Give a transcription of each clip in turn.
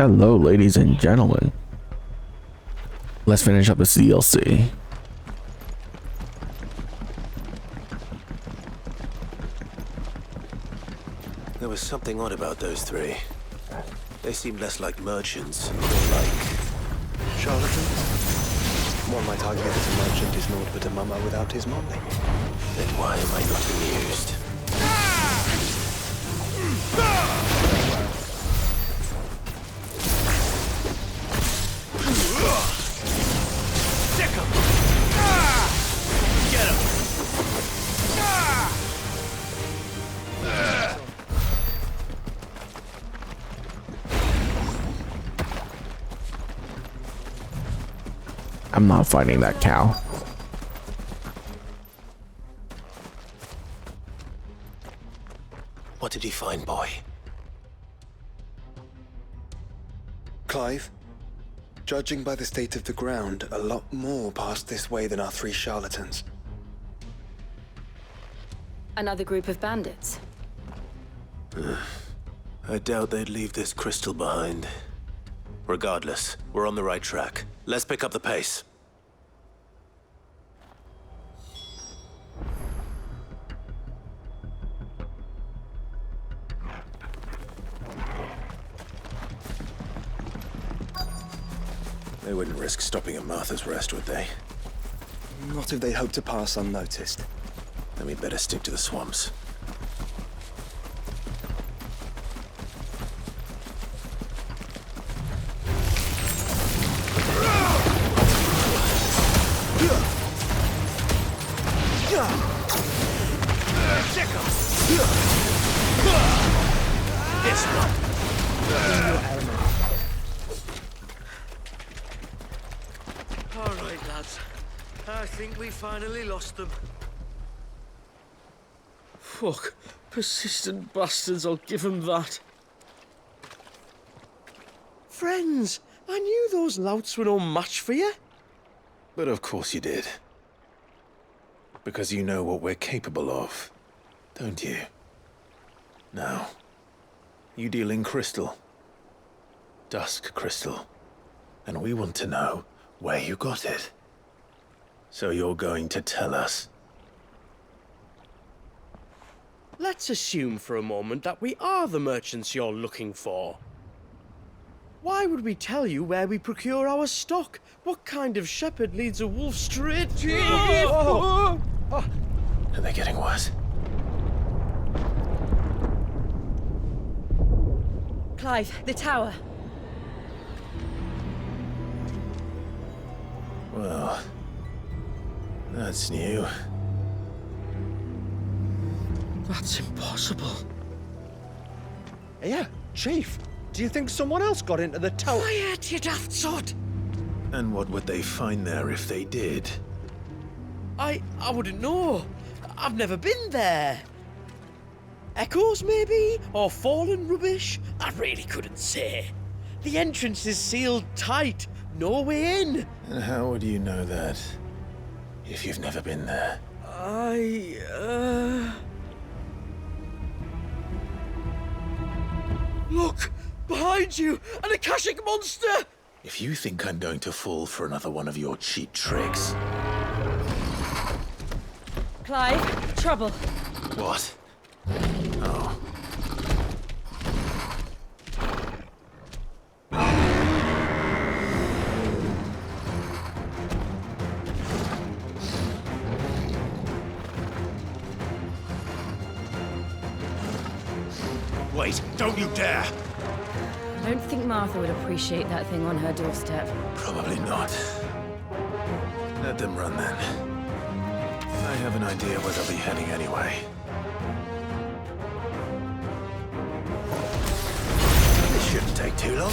Hello, ladies and gentlemen. Let's finish up the DLC. There was something odd about those three. They seemed less like merchants and more like charlatans. One might argue that a merchant is naught but a mummer without his mommy. Then why am I not amused? Stick him! Get him! I'm not fighting that cow. What did he find, boy? Clive, judging by the state of the ground, a lot more passed this way than our three charlatans. Another group of bandits. I doubt they'd leave this crystal behind. Regardless, we're on the right track. Let's pick up the pace. They wouldn't risk stopping at Martha's Rest, would they? Not if they hope to pass unnoticed. Then we'd better stick to the swamps. This one! Alright, lads. I think we finally lost them. Fuck. Persistent bastards, I'll give them that. Friends, I knew those louts were no match for you. But of course you did. Because you know what we're capable of, don't you? Now, you deal in crystal. Dusk crystal. And we want to know where you got it. So you're going to tell us? Let's assume for a moment that we are the merchants you're looking for. Why would we tell you where we procure our stock? What kind of shepherd leads a wolf straight to... Are they getting worse? Clive, the tower. Well, that's new. That's impossible. Yeah, Chief, do you think someone else got into the tower? Quiet, you daft sod! And what would they find there if they did? I wouldn't know. I've never been there. Echoes, maybe? Or fallen rubbish? I really couldn't say. The entrance is sealed tight. No way in. And how would you know that, if you've never been there? Look! Behind you! An Akashic monster! If you think I'm going to fall for another one of your cheap tricks... Clive, trouble. What? Oh. Wait, don't you dare! I don't think Martha would appreciate that thing on her doorstep. Probably not. Let them run then. I have an idea where they'll be heading anyway. This shouldn't take too long.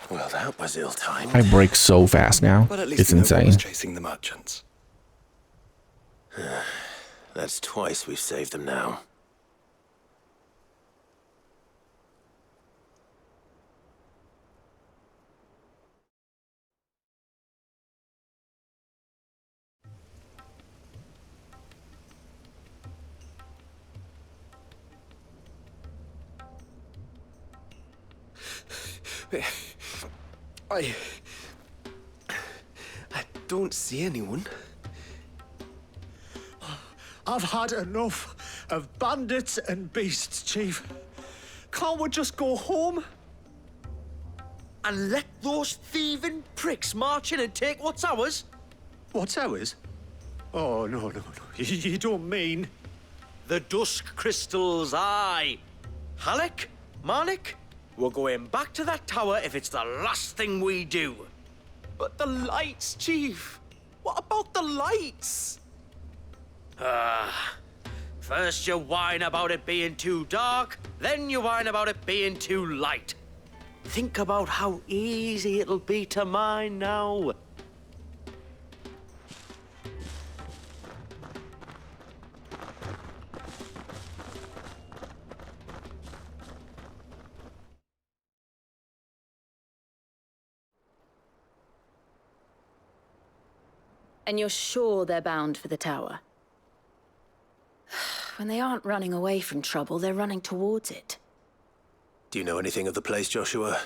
Well, that was ill-timed. I break so fast now. But at least It's we know what insane. was chasing the merchants. That's twice we've saved them now. I don't see anyone. I've had enough of bandits and beasts, Chief. Can't we just go home? And let those thieving pricks march in and take what's ours? What's ours? Oh, no. You don't mean... The dusk crystals, aye. Halleck, Marnik, we're going back to that tower if it's the last thing we do. But the lights, Chief! What about the lights? First you whine about it being too dark, then you whine about it being too light. Think about how easy it'll be to mine now. And you're sure they're bound for the tower? When they aren't running away from trouble, they're running towards it. Do you know anything of the place, Joshua?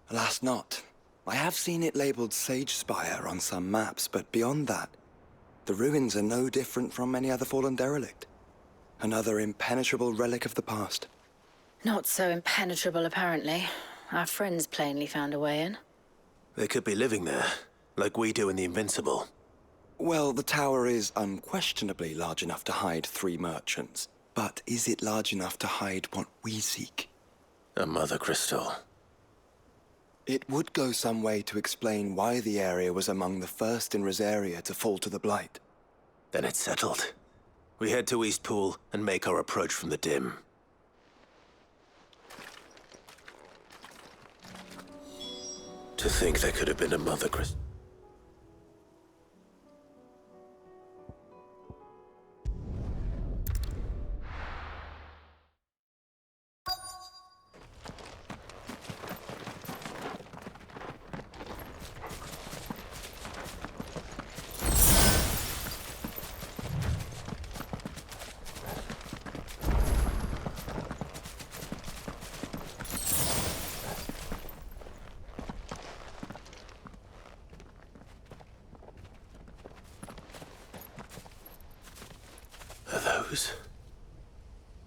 Alas, not. I have seen it labeled Sage Spire on some maps, but beyond that, the ruins are no different from any other fallen derelict. Another impenetrable relic of the past. Not so impenetrable, apparently. Our friends plainly found a way in. They could be living there, like we do in the Invincible. Well, the tower is unquestionably large enough to hide 3 merchants. But is it large enough to hide what we seek? A mother crystal. It would go some way to explain why the area was among the first in Rosaria to fall to the Blight. Then it's settled. We head to Eastpool and make our approach from the dim. To think there could have been a mother crystal.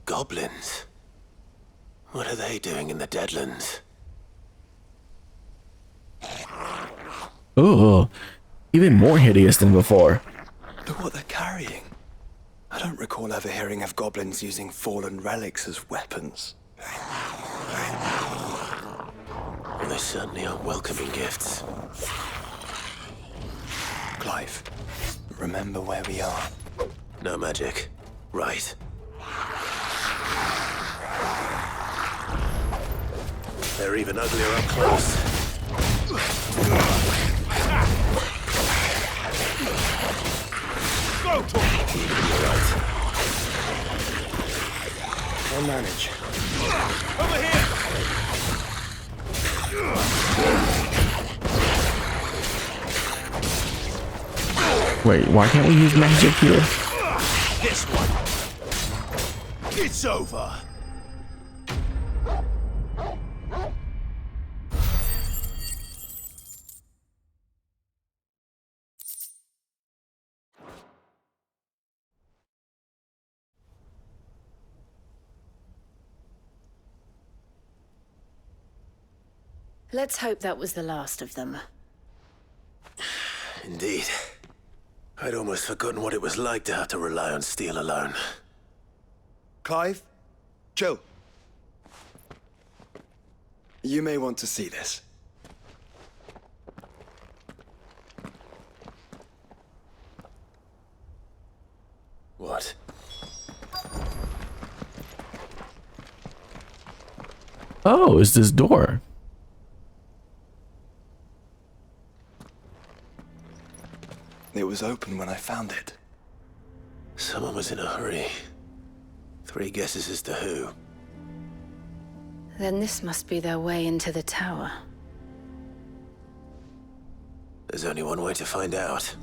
Goblins? What are they doing in the Deadlands? Oh, even more hideous than before. Look what they're carrying. I don't recall ever hearing of goblins using fallen relics as weapons. Well, they certainly aren't welcoming gifts. Clive, remember where we are. No magic. Right. They're even uglier up close. Go! You're right. We'll manage. Over here! Wait, why can't we use magic here? This one. It's over. Let's hope that was the last of them. Indeed. I'd almost forgotten what it was like to have to rely on steel alone. Clive, chill. You may want to see this. What? Oh, it's this door. It was open when I found it. Someone was in a hurry. 3 guesses as to who. Then this must be their way into the tower. There's only one way to find out.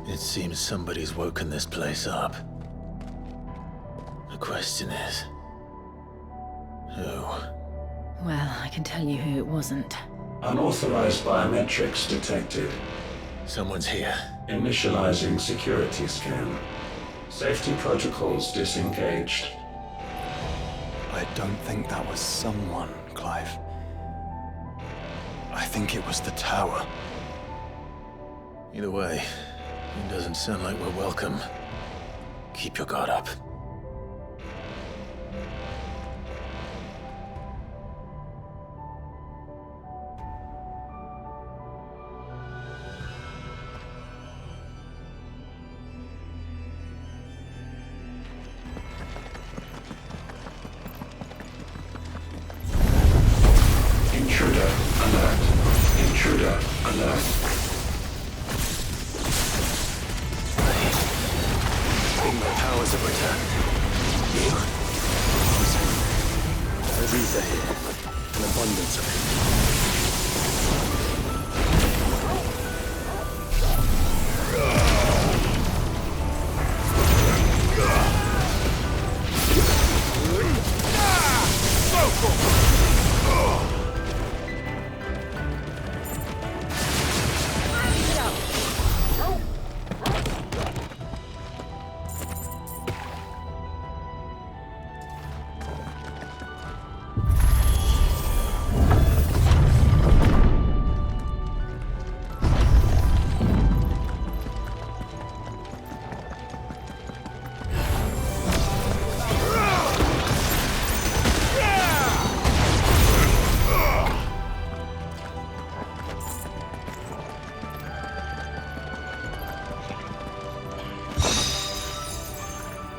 It seems somebody's woken this place up. The question is, who? Well, I can tell you who it wasn't. Unauthorized biometrics detected. Someone's here. Initializing security scan. Safety protocols disengaged. I don't think that was someone, Clive. I think it was the tower. Either way, it doesn't sound like we're welcome. Keep your guard up. Intruder alert. Intruder alert. My powers have returned. You? There's ether here. An abundance of it.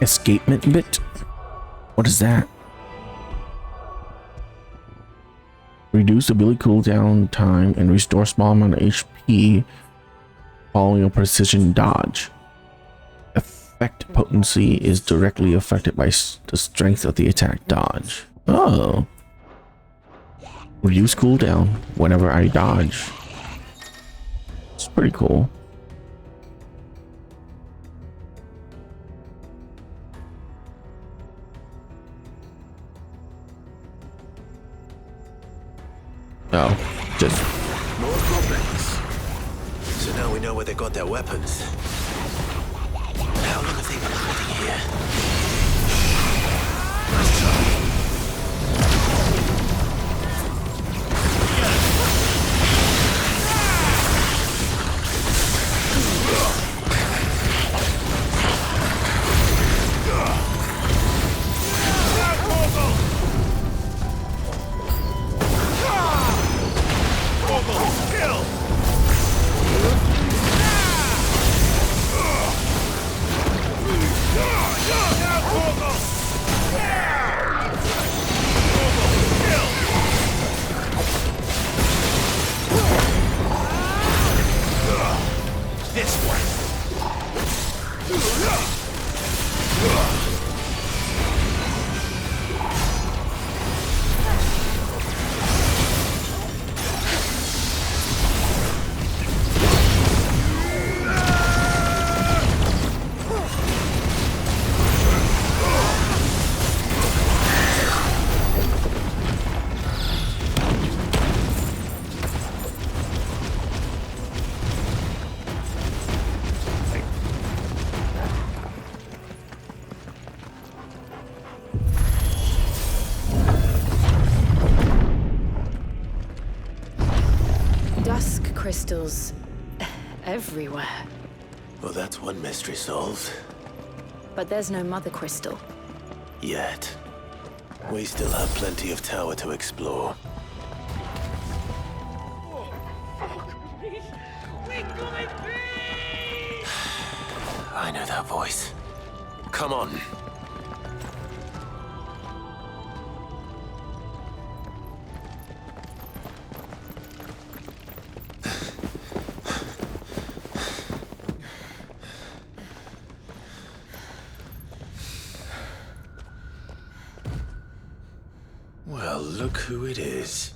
Escapement bit? What is that? Reduce ability cooldown time and restore small amount of HP following a precision dodge. Effect potency is directly affected by the strength of the attack dodge. Oh. Reduce cooldown whenever I dodge. It's pretty cool. Oh, just More goblins. So now we know where they got their weapons. How long have they been hiding here? Let's try. crystals everywhere. Well, that's one mystery solved. But there's no mother crystal. Yet. We still have plenty of tower to explore. I know that voice. Come on. Well, look who it is.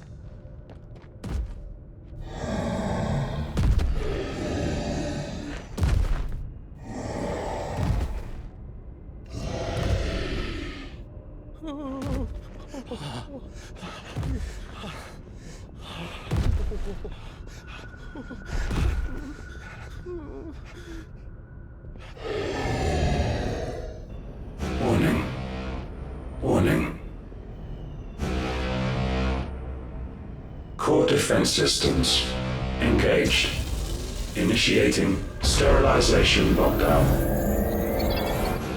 Warning. Warning. Core defense systems engaged. Initiating sterilization lockdown.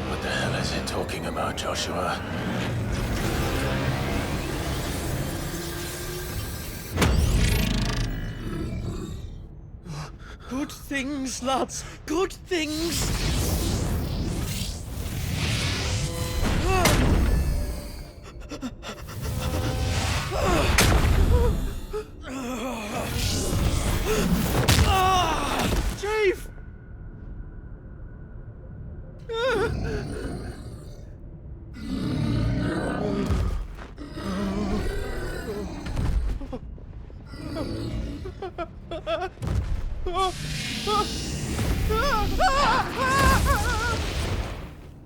What the hell is it talking about, Joshua? Good things, lads. Good things. Chief!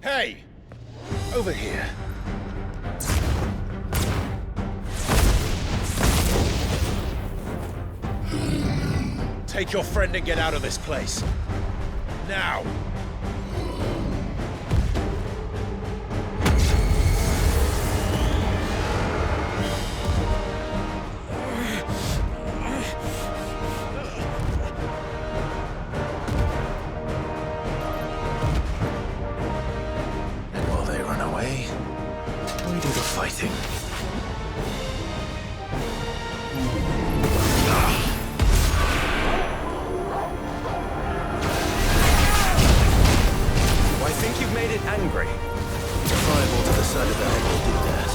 Hey! Over here. Take your friend and get out of this place. Now! And while they run away, we do the fighting. I think you've made it angry. The fireball to the side of the head will do that.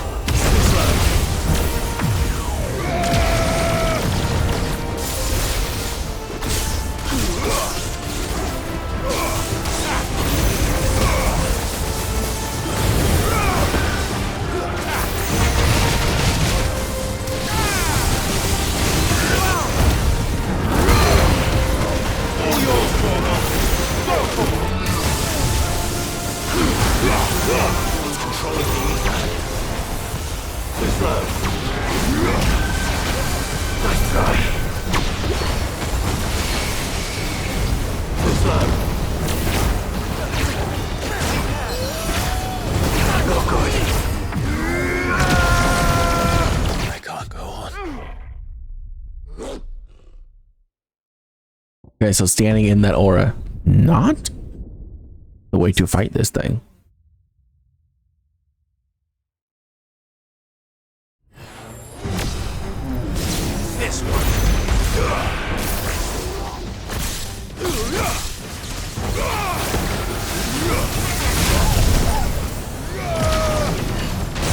I can't go on. Okay, so standing in that aura, not the way to fight this thing. This one.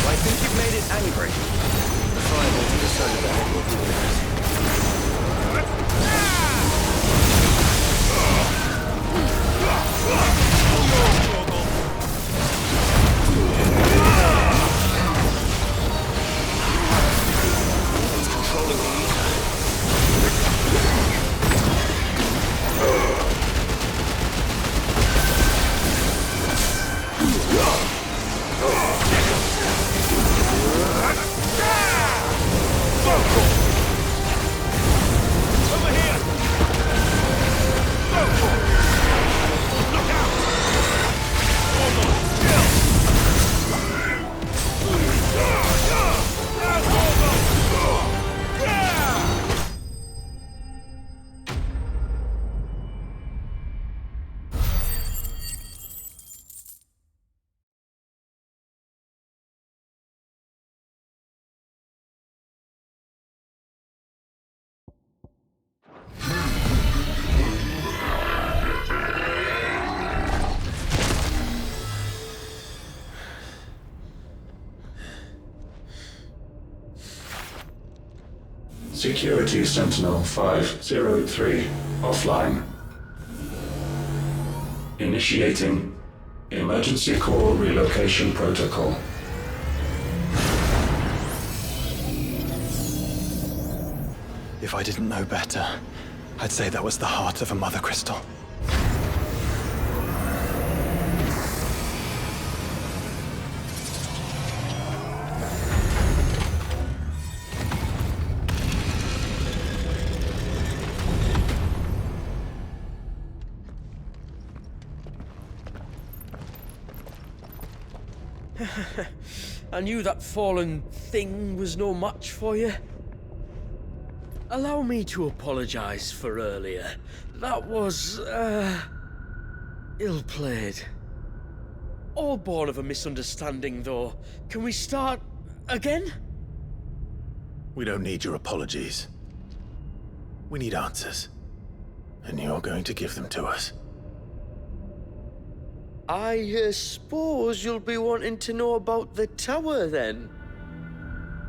I think you've made it angry. The fireball to the side of the head will do that. Controlling the ether. Security Sentinel 503 offline. Initiating Emergency Core Relocation Protocol. If I didn't know better, I'd say that was the heart of a mother crystal. I knew that fallen thing was no match for you. Allow me to apologize for earlier. That was, ill-played. All born of a misunderstanding, though. Can we start again? We don't need your apologies. We need answers. And you're going to give them to us. I suppose you'll be wanting to know about the tower, then.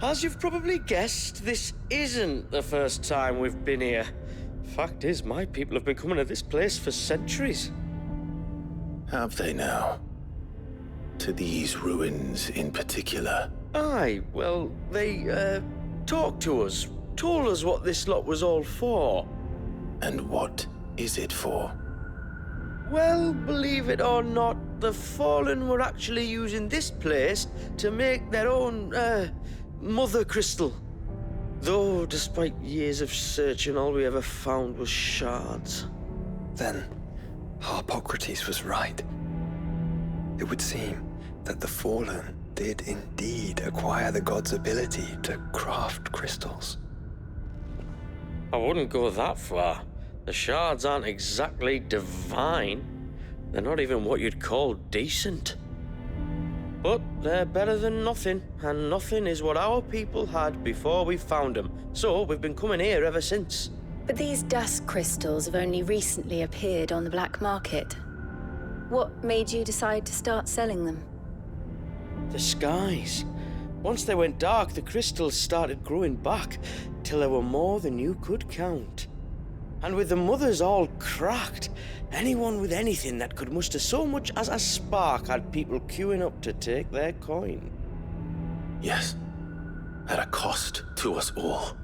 As you've probably guessed, this isn't the first time we've been here. Fact is, my people have been coming to this place for centuries. Have they now? To these ruins in particular? Aye, well, they, talked to us, told us what this lot was all for. And what is it for? Well, believe it or not, the Fallen were actually using this place to make their own, mother crystal. Though, despite years of searching, all we ever found was shards. Then, Harpocrates was right. It would seem that the Fallen did indeed acquire the god's ability to craft crystals. I wouldn't go that far. The shards aren't exactly divine. They're not even what you'd call decent. But they're better than nothing, and nothing is what our people had before we found them. So we've been coming here ever since. But these dust crystals have only recently appeared on the black market. What made you decide to start selling them? The skies. Once they went dark, the crystals started growing back, till there were more than you could count. And with the mothers all cracked, anyone with anything that could muster so much as a spark had people queuing up to take their coin. Yes. At a cost to us all.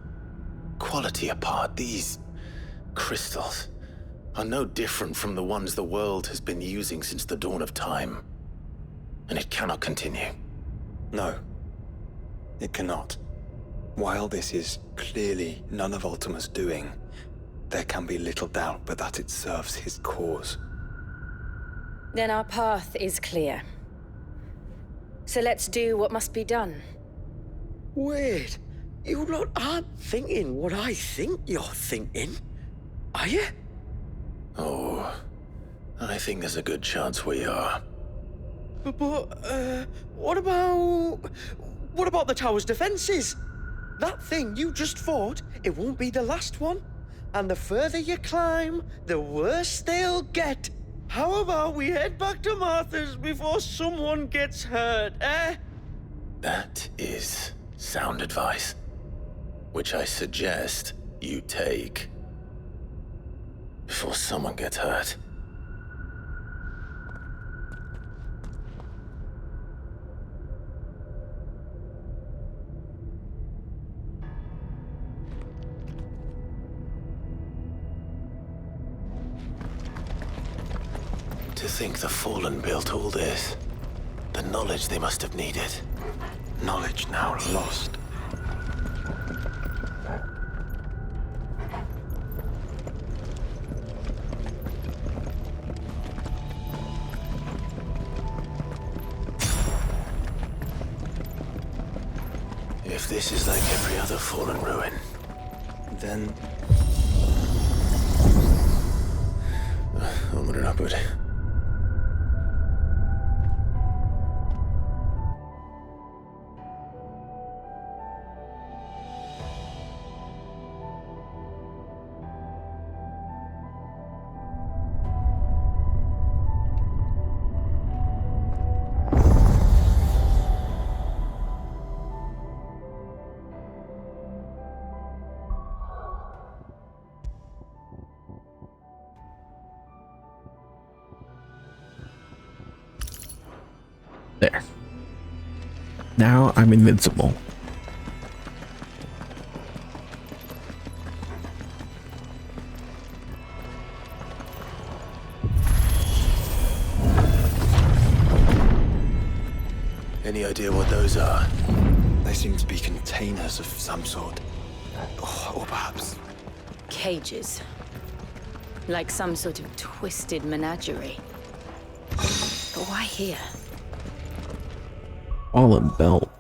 Quality apart, these crystals are no different from the ones the world has been using since the dawn of time. And it cannot continue. No, it cannot. While this is clearly none of Ultima's doing, there can be little doubt but that it serves his cause. Then our path is clear. So let's do what must be done. Wait, you lot aren't thinking what I think you're thinking, are you? Oh, I think there's a good chance we are. But, what about the tower's defenses? That thing you just fought, it won't be the last one. And the further you climb, the worse they'll get. How about we head back to Martha's before someone gets hurt, eh? That is sound advice, which I suggest you take before someone gets hurt. To think the Fallen built all this. The knowledge they must have needed. Knowledge now lost. If this is like every other Fallen ruin, Then onward and upward. There. Now I'm invincible. Any idea what those are? They seem to be containers of some sort. Or perhaps... Cages. Like some sort of twisted menagerie. But why here? Fallen belt.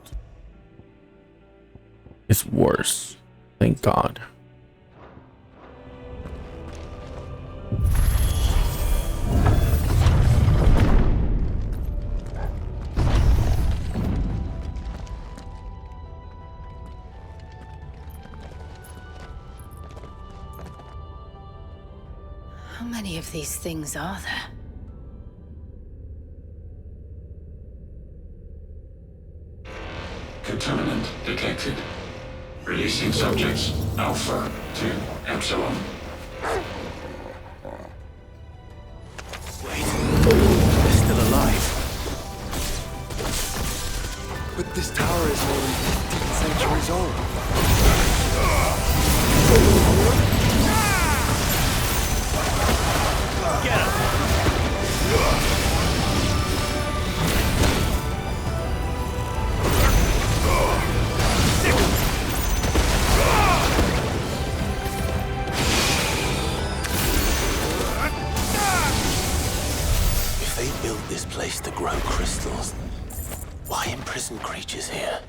It's worse. Thank God. How many of these things are there? Contaminant detected. Releasing subjects Alpha to Epsilon. Wait, they're still alive. But this tower is more than 15 centuries old. Get him! If they built this place to grow crystals, why imprison creatures here?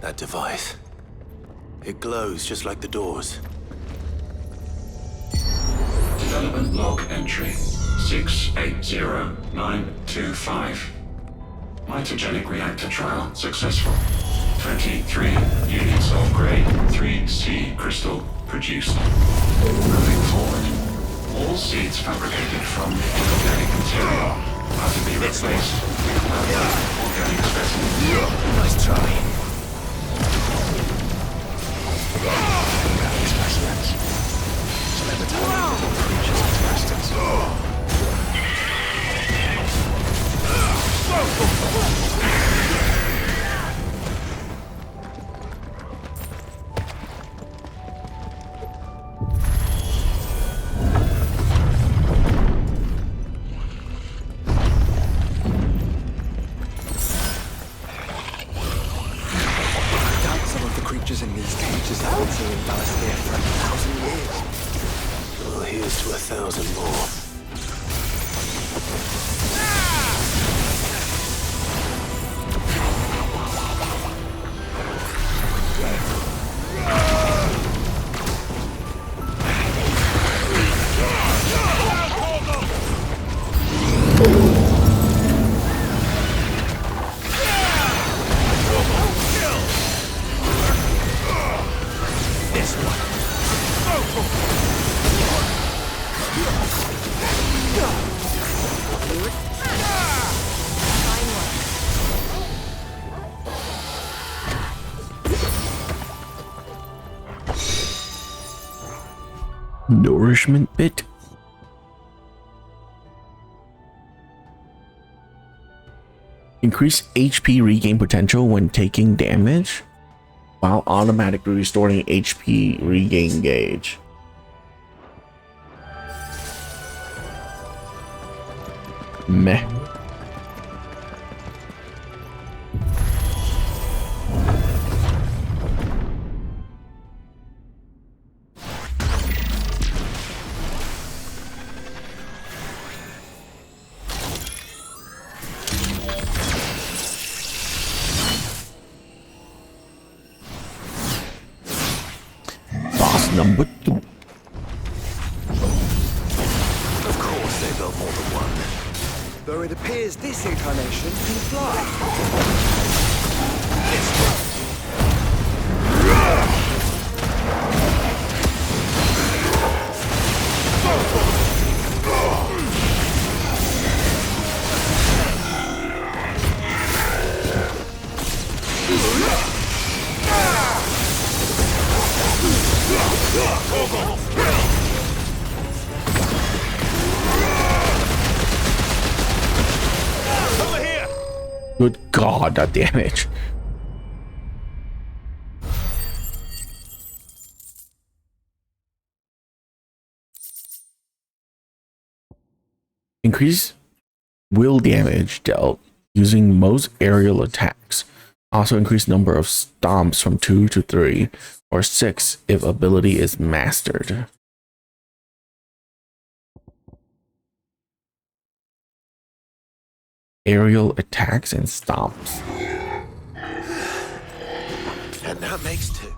That device. It glows just like the doors. Development log entry 680925. Mitogenic reactor trial successful. 23 units of grade 3C crystal produced. Moving forward, all seeds fabricated from inorganic material are to be replaced with organic specimens. Nice try. Specimens. So they're the tiny little creatures interested. In these cages have been seen in Balastia for 1,000 years. Well, here's to 1,000 more. Nourishment bit. Increase HP regain potential when taking damage, while automatically restoring HP regain gauge. Meh. Number 2. Of course they built more than one. Though it appears this incarnation can fly. Good God, that damage. Increase will damage dealt using most aerial attacks. Also increase number of stomps from 2 to 3 or 6 if ability is mastered. Aerial attacks and stomps. And that makes 2.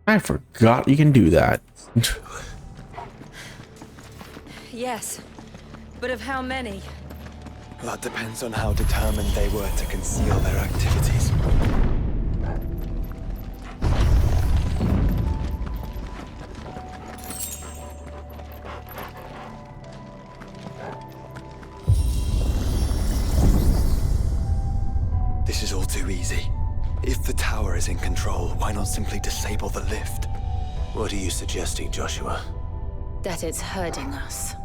I forgot you can do that. Yes, but of how many? That depends on how determined they were to conceal their activities. This is all too easy. If the tower is in control, why not simply disable the lift? What are you suggesting, Joshua? That it's hurting us.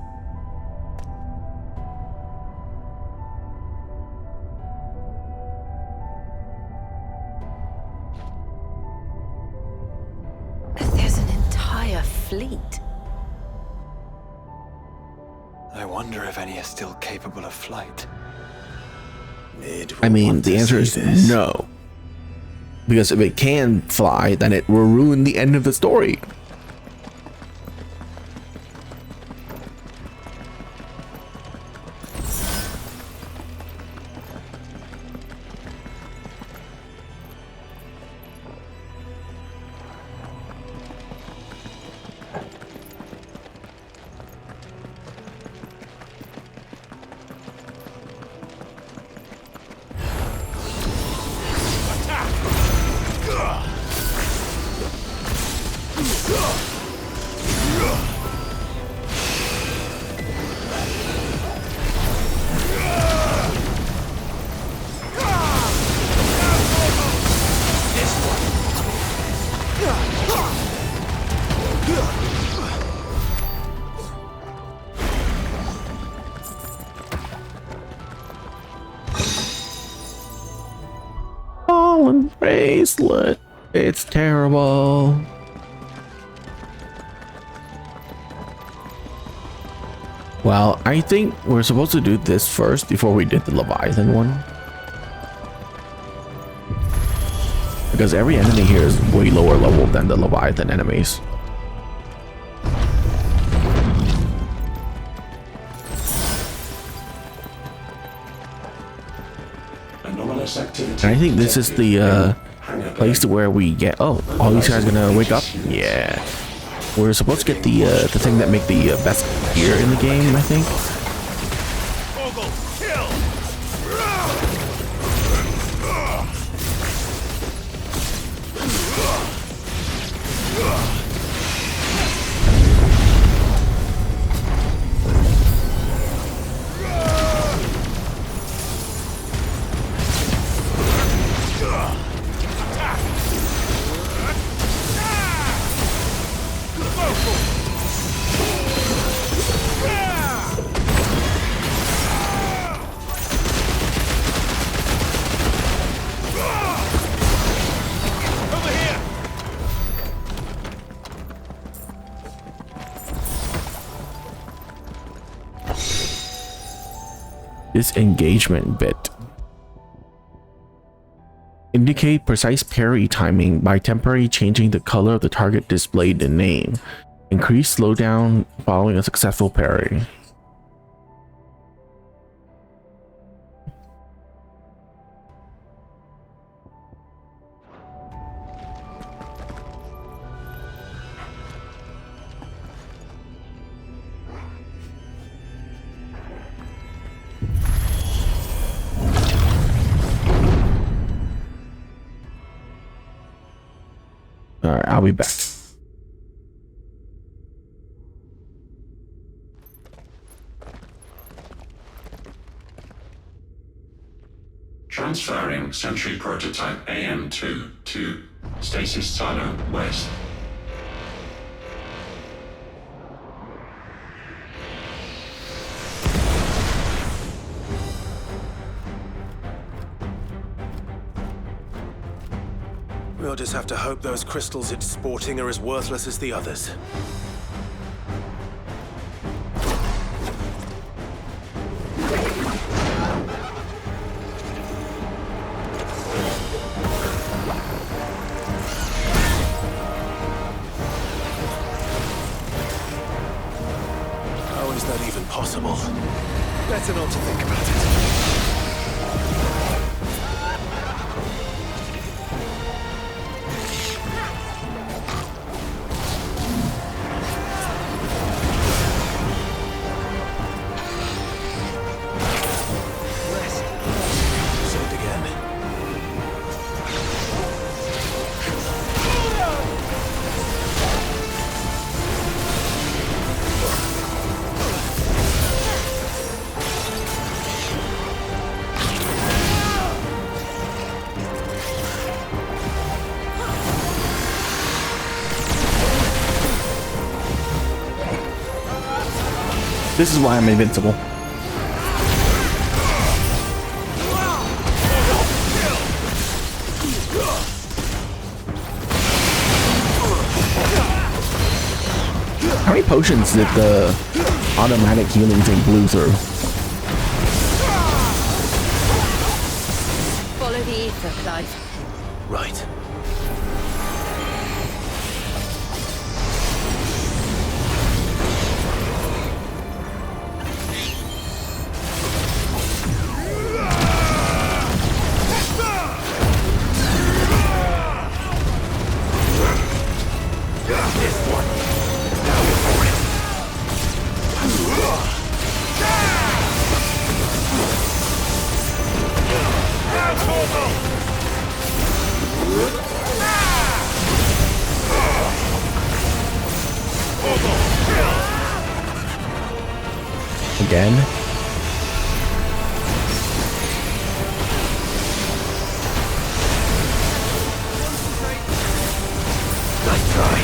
There's an entire fleet. I wonder if any are still capable of flight. I mean, the answer is no. Because if it can fly, then it will ruin the end of the story. Fallen bracelet. It's terrible. Well, I think we're supposed to do this first before we did the Leviathan one. Because every enemy here is way lower level than the Leviathan enemies. And I think this is the place to where we get. Oh, all these guys are gonna wake up. Yeah, we're supposed to get the thing that make the best gear in the game, I think. Disengagement bit. Indicate precise parry timing by temporarily changing the color of the target displayed in name. Increase slowdown following a successful parry. Alright, I'll be back. Transferring Sentry Prototype AM2 to 2. Stasis silo west. We'll just have to hope those crystals it's sporting are as worthless as the others. How is that even possible? Better not to think about it. Saved again. This is why I'm invincible. How many potions did the automatic healing thing blew through? Follow the ether, Clive. Right. Again? Nice try.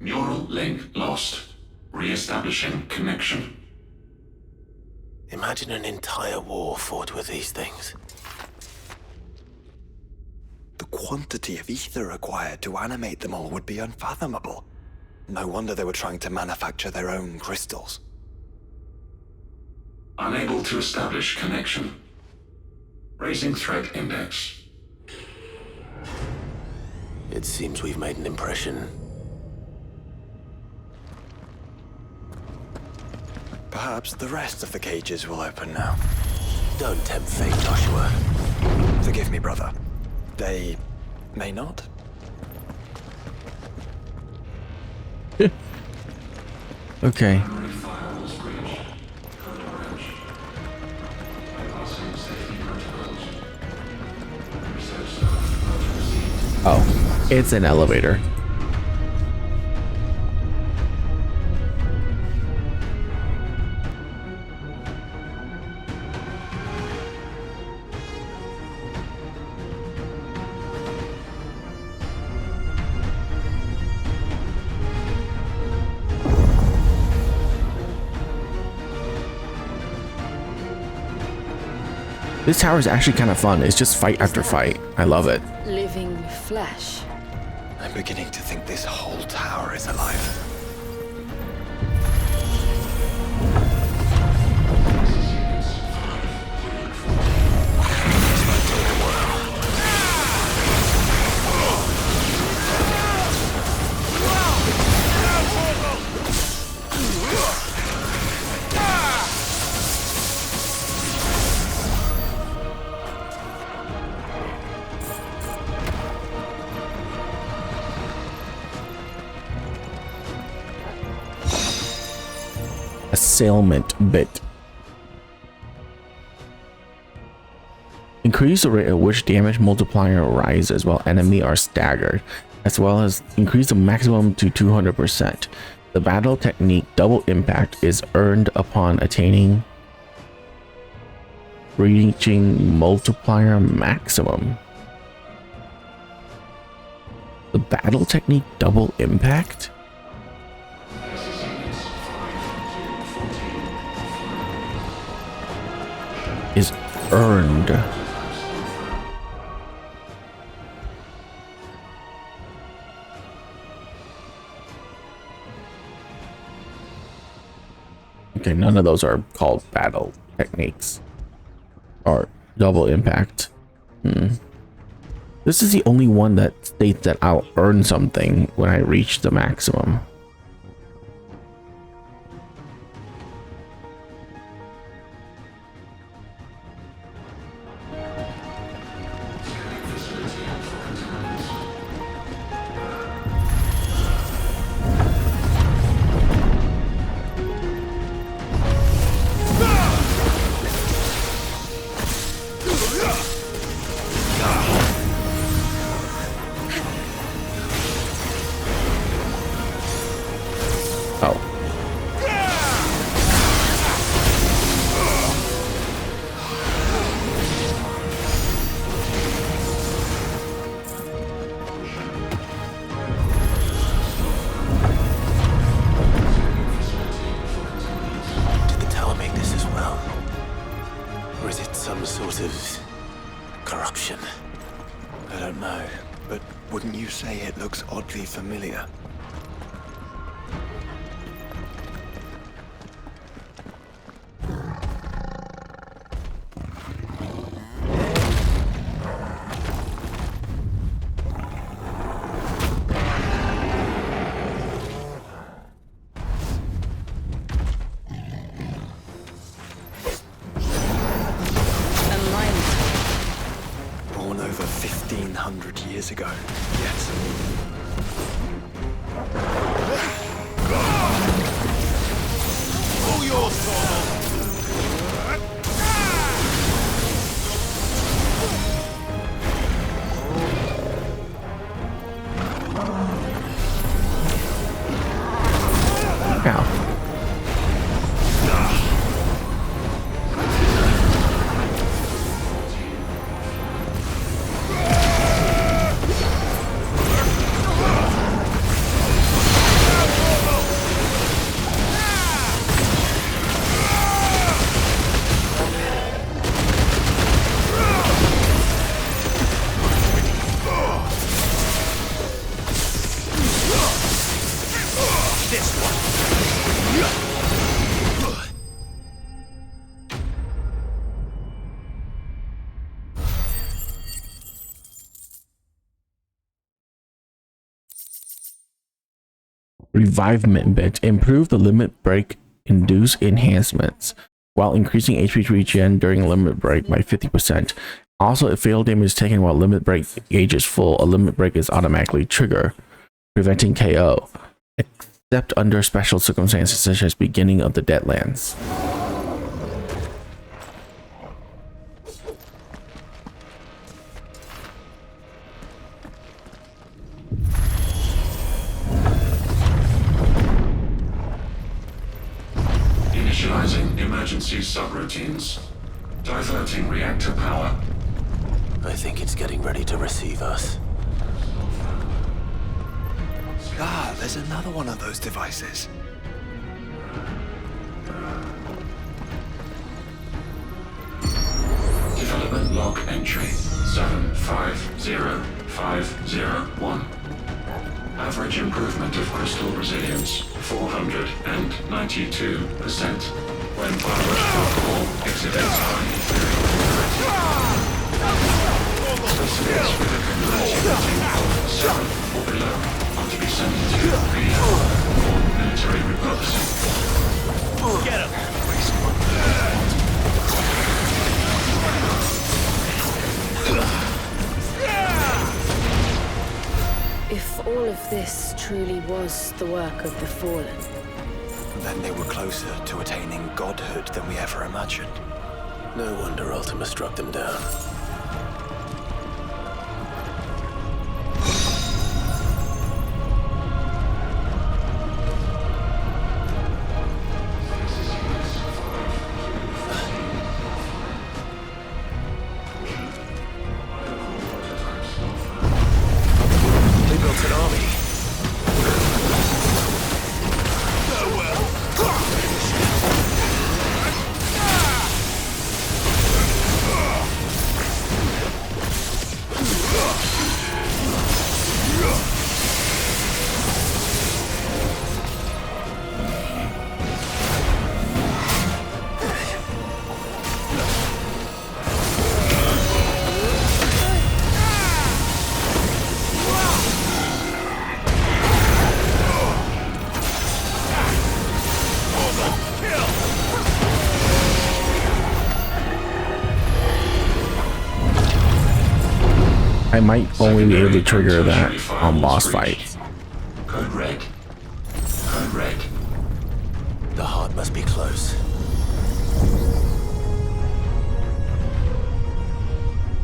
Neural link lost. Re-establishing connection. Imagine an entire war fought with these things. The quantity of ether required to animate them all would be unfathomable. No wonder they were trying to manufacture their own crystals. Unable to establish connection. Raising threat index. It seems we've made an impression. Perhaps the rest of the cages will open now. Don't tempt fate, Joshua. Forgive me, brother. They may not. Okay. Oh, it's an elevator. This tower is actually kind of fun. It's just fight after fight. I love it. Living flesh. I'm beginning to think this whole tower is alive. assailment bit. Increase the rate at which damage multiplier rises while enemy are staggered, as well as increase the maximum to 200%. The battle technique double impact is earned upon reaching multiplier maximum. The battle technique double impact? Is earned. Okay, none of those are called battle techniques or double impact. This is the only one that states that I'll earn something when I reach the maximum. Familiar. Born over 1,500 years ago. Yes. All yours, Chocobo. Revivement bit. Improve the limit break induce enhancements while increasing HP regen during limit break by 50%. Also, if fatal damage is taken while limit break gauge is full, a limit break is automatically triggered, preventing KO, except under special circumstances such as beginning of the Deadlands. Initializing emergency subroutines. Diverting reactor power. I think it's getting ready to receive us. Ah, there's another one of those devices. Development log entry 750501. Average improvement of crystal resilience 492% when biological core exhibits high inferiority. Specimens with accumulating rating of 7 or below are to be sent to rehab for military repurposing. Get him! If all of this truly was the work of the Fallen, Then they were closer to attaining godhood than we ever imagined. No wonder Ultima struck them down. They built an army. I might only be able to trigger that on boss fight. Code red. Code red. The heart must be close.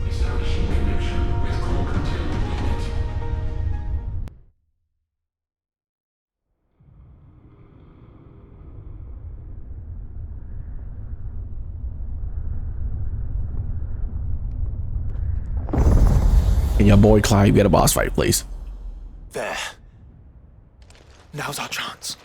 Establishing connection with core containment unit. And your boy Clive get a boss fight, please. There. Now's our chance.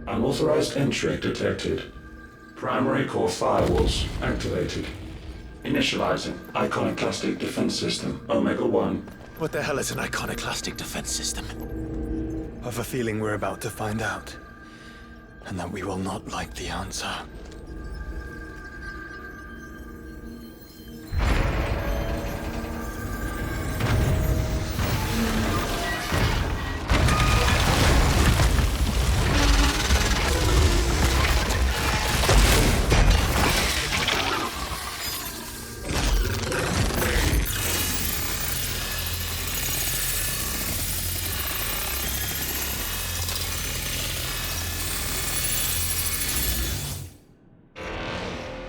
Unauthorized entry detected. Primary core firewalls activated. Initializing iconoclastic defense system Omega-1. What the hell is an iconoclastic defense system? I've a feeling we're about to find out. And that we will not like the answer.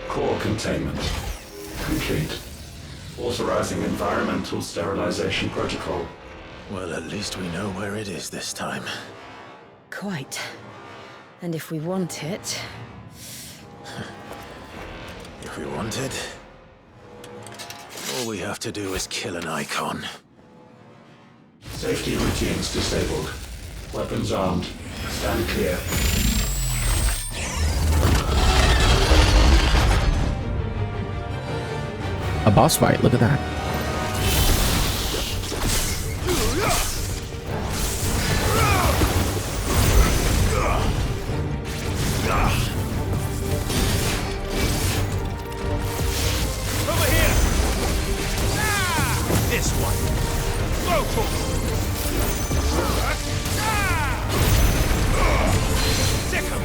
Core containment complete. Authorizing environmental sterilization protocol. Well, at least we know where it is this time. Quite. And if we want it... If we want it, all we have to do is kill an Eikon. Safety routines disabled. Weapons armed. Stand clear. A boss fight, look at that. Over here! This one! Local! Sick 'em!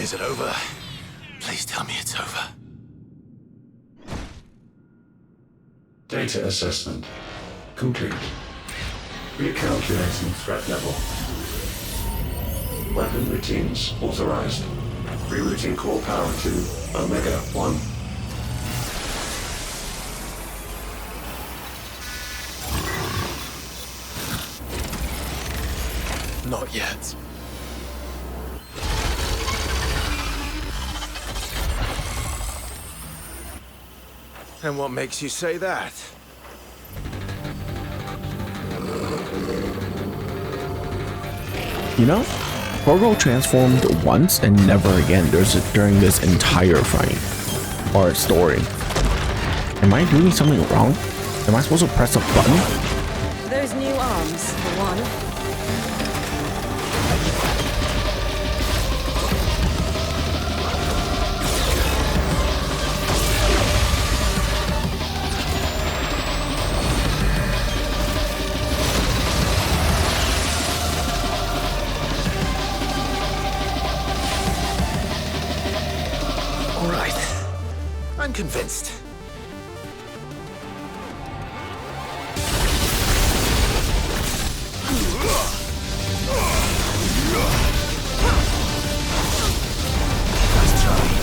Is it over? Please tell me it's over. Data assessment complete. Recalculating threat level. Weapon routines authorized. Rerouting core power to Omega-1. Not yet. And what makes you say that? You know, Chocobo transformed once and never again during this entire fight or story. Am I doing something wrong? Am I supposed to press a button? Those new arms, for one. convinced. Nice try.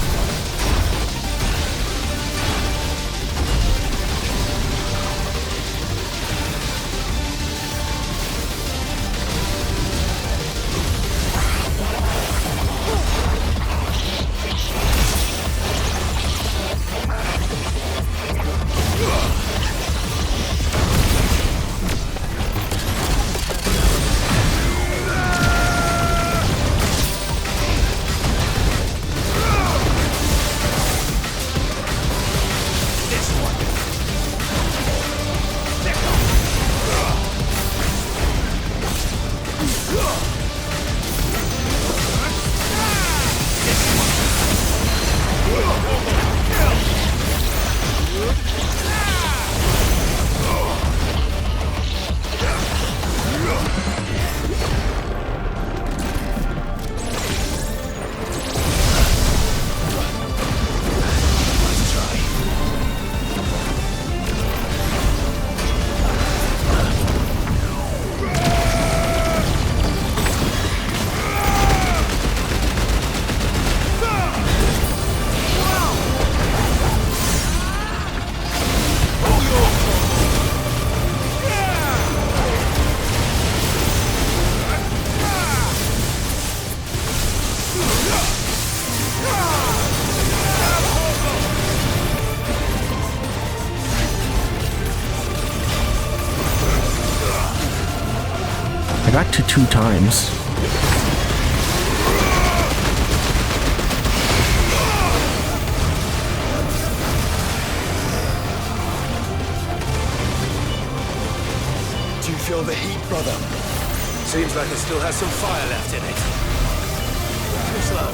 I got to 2 times. Do you feel the heat, brother? Seems like it still has some fire left in it. Too slow.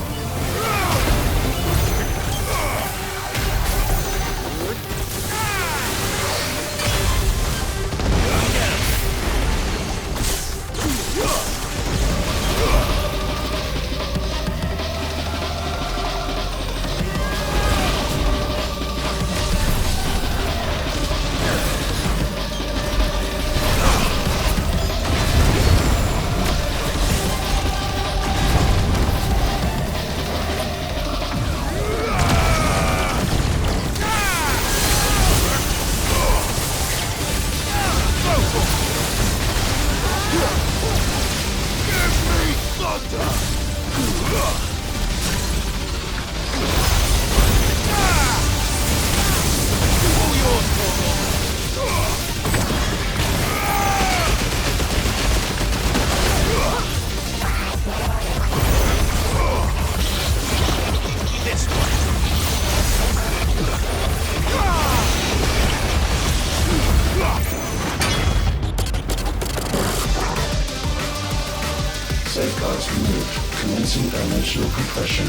Safeguards removed. Commencing dimensional compression.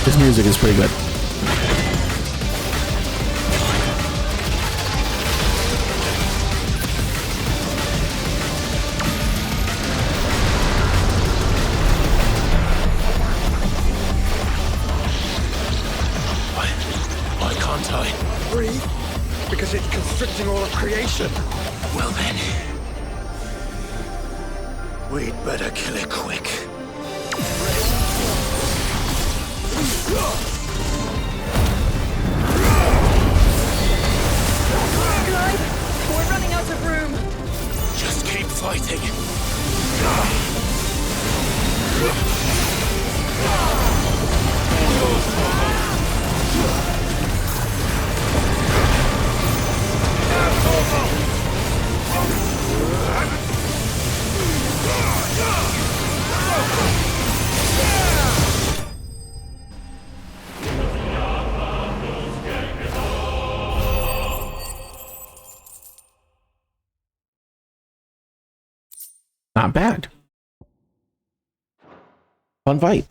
This music is pretty good. Why can't I? Breathe, because it's constricting all of creation. Well then, we'd better kill it quick. Clive, we're running out of room. Just keep fighting. Not bad. Fun fight.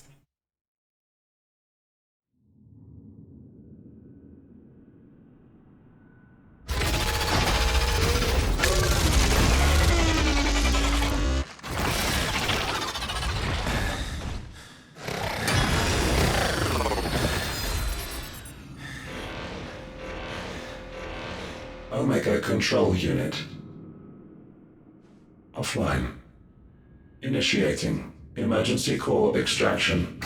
Omega Control Unit. Offline. Initiating emergency core extraction.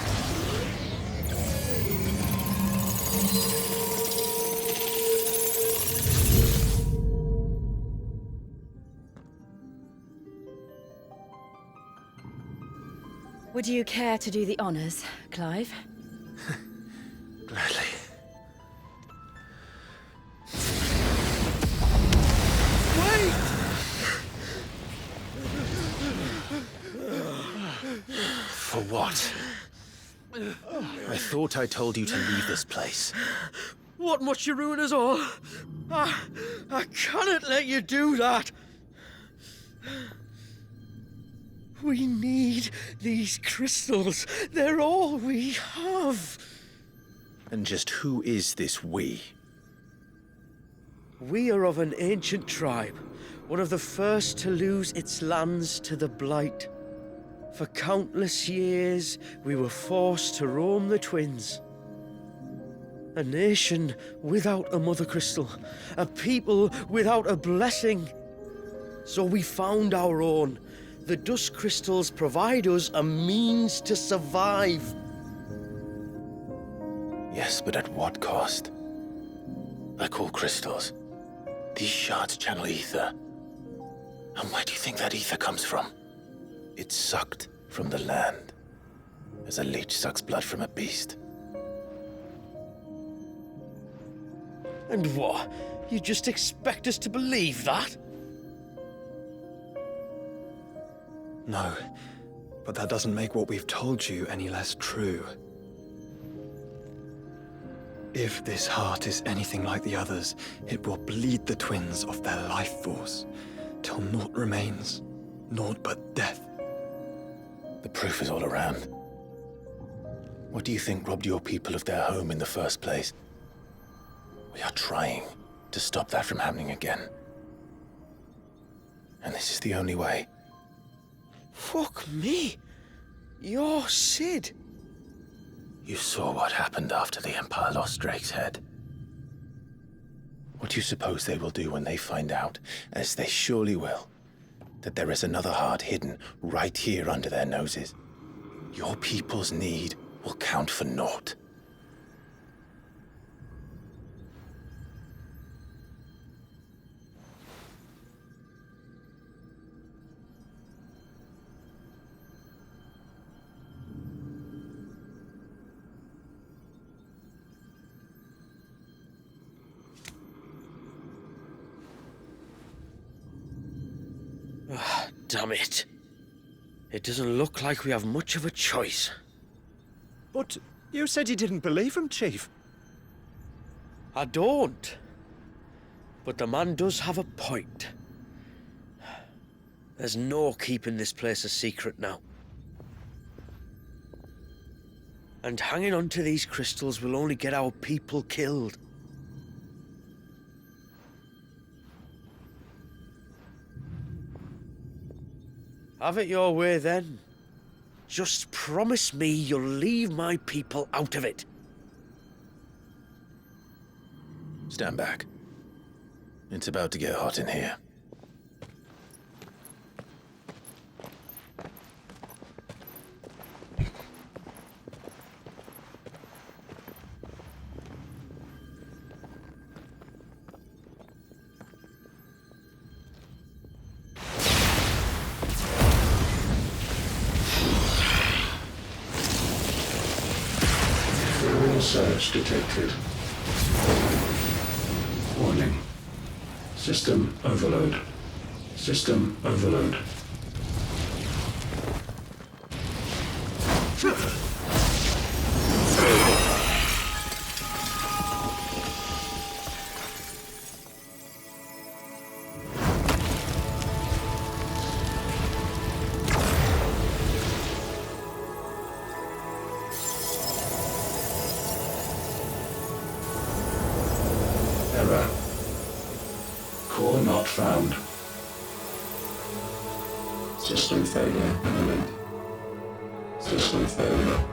Would you care to do the honors, Clive? Gladly. For what? I thought I told you to leave this place. What must you ruin us all? I cannot let you do that. We need these crystals. They're all we have. And just who is this we? We are of an ancient tribe, one of the first to lose its lands to the Blight. For countless years, we were forced to roam the Twins. A nation without a Mother Crystal, a people without a blessing. So we found our own. The Dusk Crystals provide us a means to survive. Yes, but at what cost? Like all crystals, these shards channel ether. And where do you think that ether comes from? It's sucked from the land, as a leech sucks blood from a beast. And what? You just expect us to believe that? No, but that doesn't make what we've told you any less true. If this heart is anything like the others, it will bleed the Twins of their life force, till naught remains, naught but death. The proof is all around. What do you think robbed your people of their home in the first place? We are trying to stop that from happening again. And this is the only way. Fuck me. You're Sid. You saw what happened after the Empire lost Drake's head. What do you suppose they will do when they find out, as they surely will, that there is another heart hidden right here under their noses? Your people's need will count for naught. Damn it. It doesn't look like we have much of a choice. But you said you didn't believe him, Chief. I don't. But the man does have a point. There's no keeping this place a secret now. And hanging on to these crystals will only get our people killed. Have it your way then. Just promise me you'll leave my people out of it. Stand back. It's about to get hot in here. Surge detected. Warning. System overload. System overload. Error. Core not found. System failure imminent. System failure.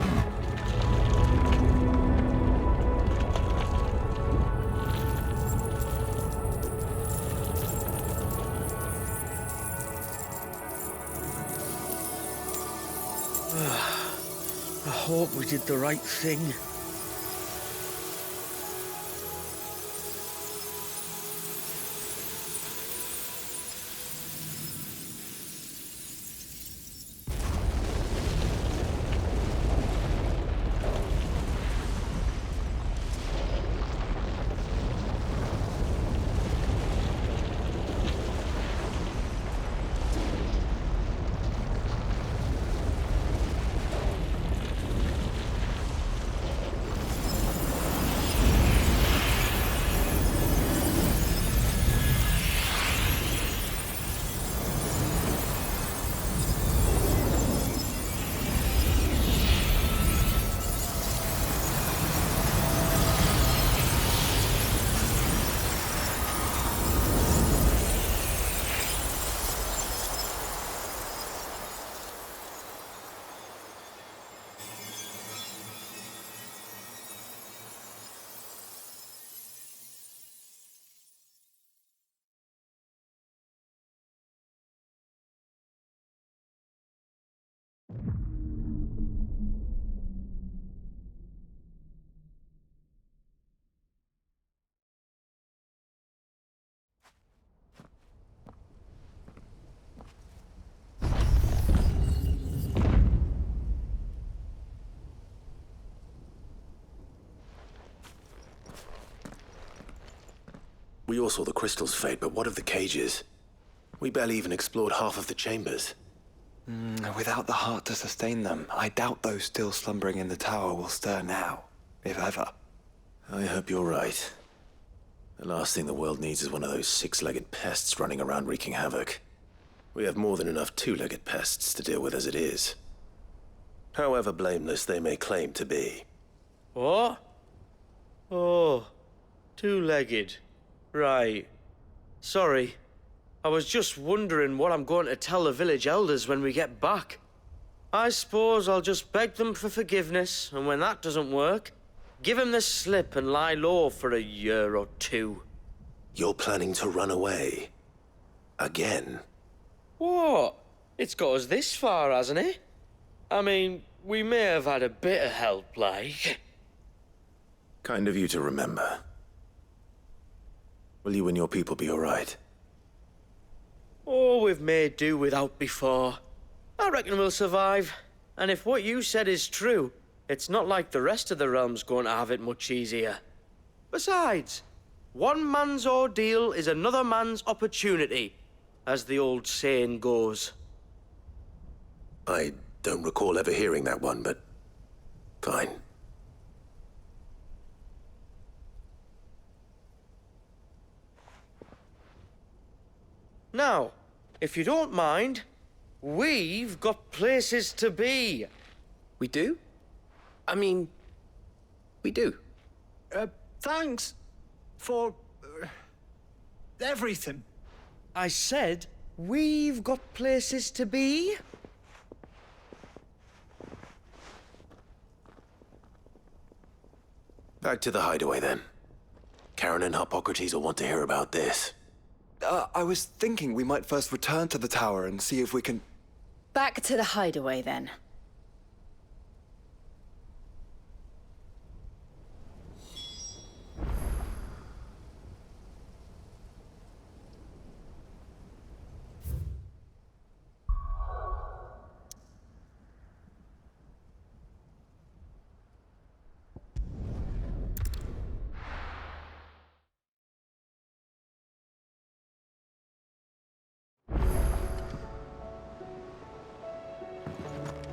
I hope we did the right thing. We all saw the crystals fade, but what of the cages? We barely even explored half of the chambers. Without the heart to sustain them, I doubt those still slumbering in the tower will stir now, if ever. I hope you're right. The last thing the world needs is one of those six-legged pests running around wreaking havoc. We have more than enough two-legged pests to deal with as it is. However blameless they may claim to be. What? Oh, two-legged. Right. Sorry. I was just wondering what I'm going to tell the village elders when we get back. I suppose I'll just beg them for forgiveness, and when that doesn't work, give them the slip and lie low for a year or two. You're planning to run away? Again? What? It's got us this far, hasn't it? I mean, we may have had a bit of help, like. Kind of you to remember. Will you and your people be all right? Oh, we've made do without before. I reckon we'll survive. And if what you said is true, it's not like the rest of the realm's going to have it much easier. Besides, one man's ordeal is another man's opportunity, as the old saying goes. I don't recall ever hearing that one, but fine. Now, if you don't mind, we've got places to be. We do? I mean, we do. Thanks for everything. I said, we've got places to be. Back to the hideaway, then. Karen and Hippocrates will want to hear about this. I was thinking we might first return to the tower and see if we can... Back to the hideaway, then.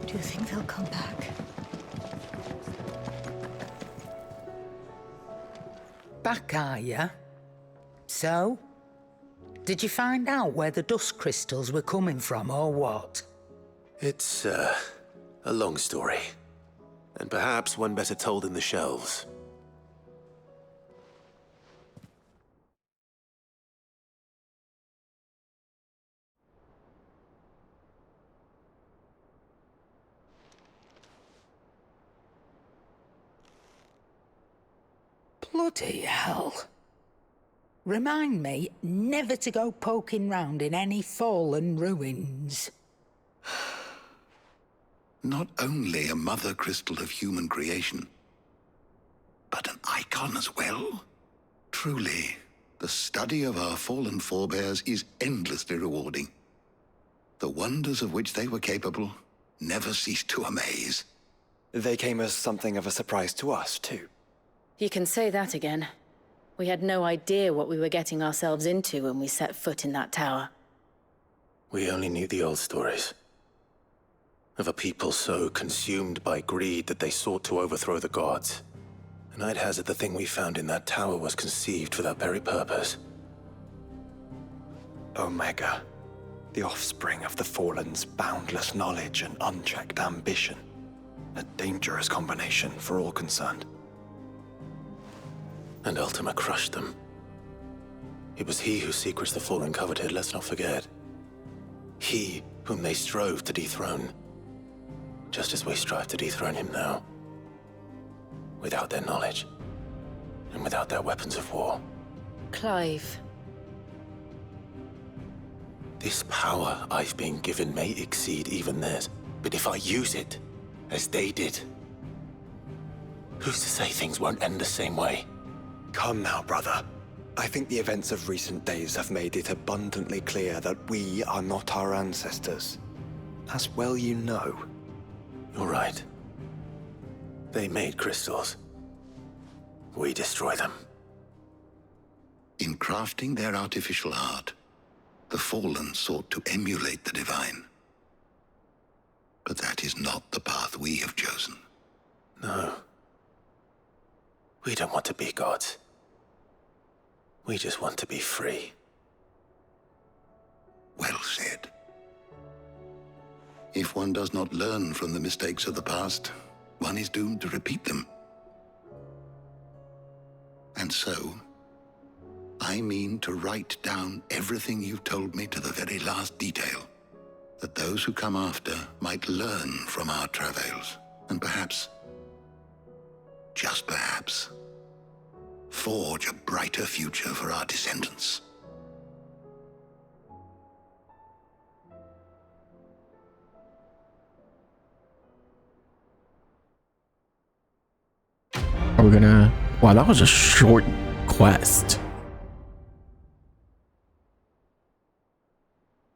Do you think they'll come back? Back, are ya? So? Did you find out where the dust crystals were coming from, or what? It's, a long story. And perhaps one better told in the shelves. Bloody hell. Remind me never to go poking round in any fallen ruins. not only a mother crystal of human creation, but an Eikon as well? Truly, the study of our fallen forebears is endlessly rewarding. The wonders of which they were capable never cease to amaze. They came as something of a surprise to us, too. You can say that again. We had no idea what we were getting ourselves into when we set foot in that tower. We only knew the old stories. Of a people so consumed by greed that they sought to overthrow the gods. And I'd hazard the thing we found in that tower was conceived for that very purpose. Omega, the offspring of the Fallen's boundless knowledge and unchecked ambition. A dangerous combination for all concerned. And Ultima crushed them. It was he whose secrets the Fallen coveted, let's not forget. He whom they strove to dethrone. Just as we strive to dethrone him now. Without their knowledge. And without their weapons of war. Clive. This power I've been given may exceed even theirs, but if I use it, as they did, who's to say things won't end the same way? Come now, brother. I think the events of recent days have made it abundantly clear that we are not our ancestors. As well you know. You're right. They made crystals. We destroy them. In crafting their artificial art, the Fallen sought to emulate the divine. But that is not the path we have chosen. No. We don't want to be gods. We just want to be free. Well said. If one does not learn from the mistakes of the past, one is doomed to repeat them. And so, I mean to write down everything you've told me to the very last detail, that those who come after might learn from our travails, and perhaps, just perhaps, forge a brighter future for our descendants. Are we gonna... Wow, that was a short quest.